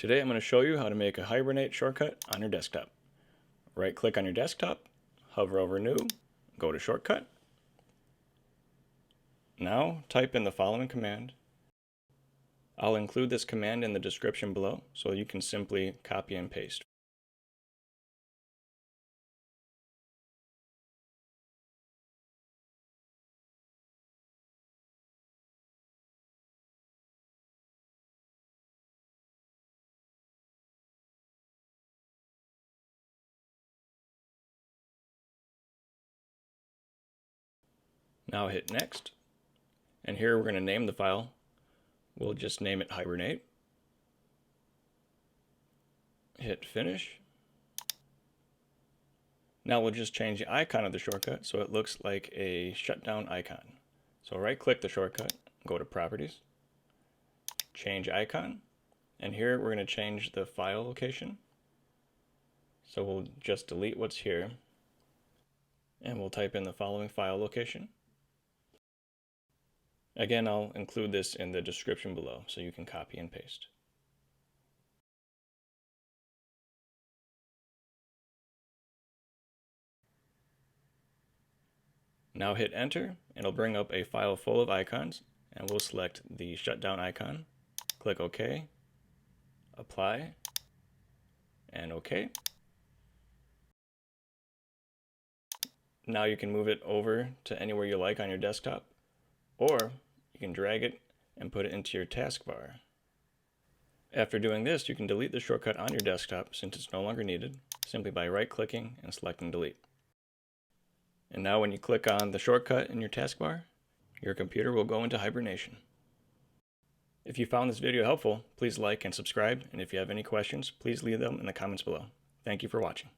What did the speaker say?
Today I'm going to show you how to make a Hibernate shortcut on your desktop. Right click on your desktop, hover over New, go to Shortcut. Now type in the following command. I'll include this command in the description below so you can simply copy and paste. Now hit Next, and here we're going to name the file. We'll just name it Hibernate. Hit Finish. Now we'll just change the icon of the shortcut so it looks like a shutdown icon. So right click the shortcut, go to Properties, change icon, and here we're going to change the file location. So we'll just delete what's here, and we'll type in the following file location. Again, I'll include this in the description below so you can copy and paste. Now hit Enter, and it'll bring up a file full of icons, and we'll select the shutdown icon, click OK, Apply, and OK. Now you can move it over to anywhere you like on your desktop, or you can drag it and put it into your taskbar. After doing this, you can delete the shortcut on your desktop since it's no longer needed, simply by right-clicking and selecting Delete. And now when you click on the shortcut in your taskbar, your computer will go into hibernation. If you found this video helpful, please like and subscribe, and if you have any questions, please leave them in the comments below. Thank you for watching.